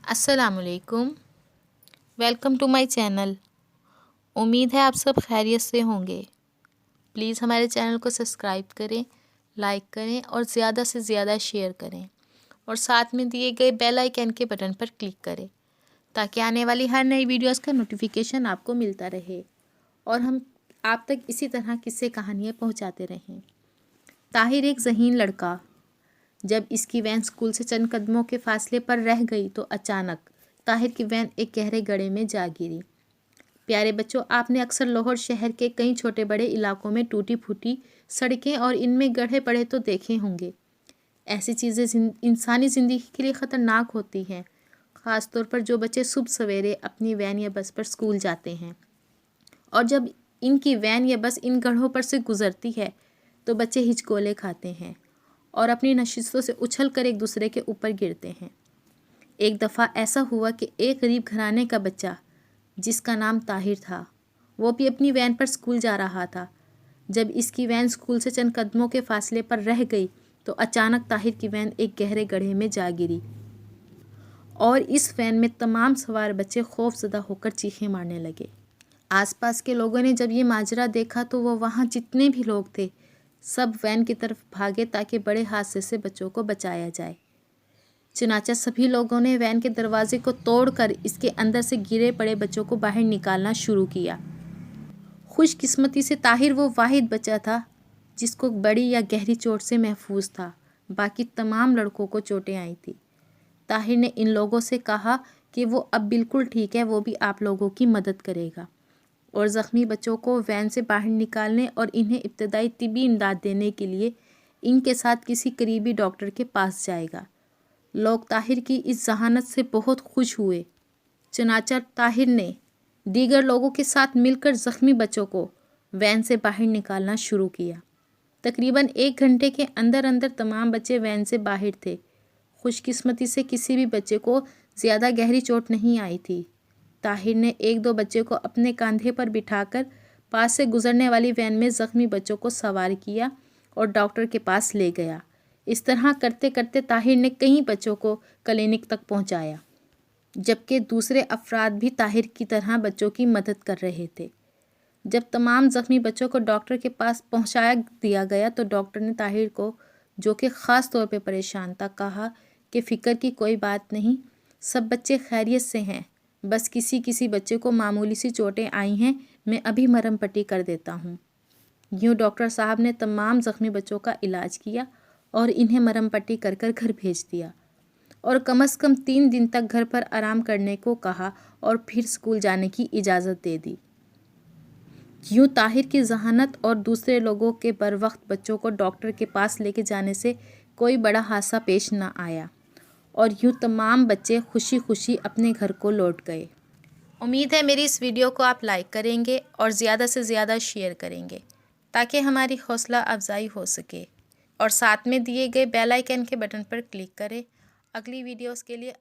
अस्सलाम वालेकुम। Welcome to my channel. उम्मीद है आप सब खैरियत से होंगे। प्लीज़ हमारे चैनल को सब्सक्राइब करें, लाइक करें और ज़्यादा से ज़्यादा शेयर करें और साथ में दिए गए बेल आइकन के बटन पर क्लिक करें ताकि आने वाली हर नई वीडियोस का नोटिफिकेशन आपको मिलता रहे और हम आप तक इसी तरह किस्से कहानियाँ पहुँचाते रहें। ताहिर एक ज़हीन लड़का। जब इसकी वैन स्कूल से चंद कदमों के फासले पर रह गई तो अचानक ताहिर की वैन एक गहरे गड्ढे में जा गिरी। प्यारे बच्चों, आपने अक्सर लाहौर शहर के कई छोटे बड़े इलाकों में टूटी फूटी सड़कें और इनमें गड्ढे पड़े तो देखे होंगे। ऐसी चीज़ें इंसानी ज़िंदगी के लिए ख़तरनाक होती हैं, ख़ास तौर पर जो बच्चे सुबह सवेरे अपनी वैन या बस पर स्कूल जाते हैं। और जब इनकी वैन या बस इन गड्ढों पर से गुज़रती है तो बच्चे हिचकोले खाते हैं और अपनी नशिस्तों से उछल कर एक दूसरे के ऊपर गिरते हैं। एक दफ़ा ऐसा हुआ कि एक गरीब घराने का बच्चा जिसका नाम ताहिर था, वो भी अपनी वैन पर स्कूल जा रहा था। जब इसकी वैन स्कूल से चंद कदमों के फासले पर रह गई तो अचानक ताहिर की वैन एक गहरे गड्ढे में जा गिरी और इस वैन में तमाम सवार बच्चे खौफज़दा होकर चीखें मारने लगे। आसपास के लोगों ने जब ये माजरा देखा तो वो वहाँ जितने भी लोग थे सब वैन की तरफ भागे ताकि बड़े हादसे से बच्चों को बचाया जाए। चुनांचे सभी लोगों ने वैन के दरवाजे को तोड़कर इसके अंदर से गिरे पड़े बच्चों को बाहर निकालना शुरू किया। खुशकिस्मती से ताहिर वो वाहिद बच्चा था जिसको बड़ी या गहरी चोट से महफूज था। बाकी तमाम लड़कों को चोटें आई थी। ताहिर ने इन लोगों से कहा कि वो अब बिल्कुल ठीक है, वो भी आप लोगों की मदद करेगा और ज़ख्मी बच्चों को वैन से बाहर निकालने और इन्हें इब्तदाई तिब्बी इमदाद देने के लिए इनके साथ किसी करीबी डॉक्टर के पास जाएगा। लोग ताहिर की इस जहानत से बहुत खुश हुए। चुनांचे ताहिर ने दीगर लोगों के साथ मिलकर ज़ख्मी बच्चों को वैन से बाहर निकालना शुरू किया। तकरीबन 1 घंटे के अंदर अंदर तमाम बच्चे वैन से बाहर थे। खुशकिस्मती से किसी भी बच्चे को ज़्यादा गहरी चोट नहीं आई थी। ताहिर ने 1-2 बच्चे को अपने कंधे पर बिठाकर पास से गुजरने वाली वैन में ज़ख्मी बच्चों को सवार किया और डॉक्टर के पास ले गया। इस तरह करते करते ताहिर ने कई बच्चों को क्लिनिक तक पहुंचाया, जबकि दूसरे अफराद भी ताहिर की तरह बच्चों की मदद कर रहे थे। जब तमाम ज़ख्मी बच्चों को डॉक्टर के पास पहुंचाया दिया गया तो डॉक्टर ने ताहिर को, जो कि ख़ास तौर पे परेशान था, कहा कि फ़िक्र की कोई बात नहीं, सब बच्चे खैरियत से हैं, बस किसी किसी बच्चे को मामूली सी चोटें आई हैं, मैं अभी मरहम पट्टी कर देता हूँ। यूँ डॉक्टर साहब ने तमाम ज़ख्मी बच्चों का इलाज किया और इन्हें मरहम पट्टी कर कर घर भेज दिया और कम से कम 3 दिन तक घर पर आराम करने को कहा और फिर स्कूल जाने की इजाज़त दे दी। यूँ ताहिर की जहानत और दूसरे लोगों के बर वक्त बच्चों को डॉक्टर के पास लेके जाने से कोई बड़ा हादसा पेश ना आया और यूँ तमाम बच्चे खुशी खुशी अपने घर को लौट गए। उम्मीद है मेरी इस वीडियो को आप लाइक करेंगे और ज़्यादा से ज़्यादा शेयर करेंगे ताकि हमारी हौसला अफजाई हो सके और साथ में दिए गए बेल आइकन के बटन पर क्लिक करें अगली वीडियोस के लिए।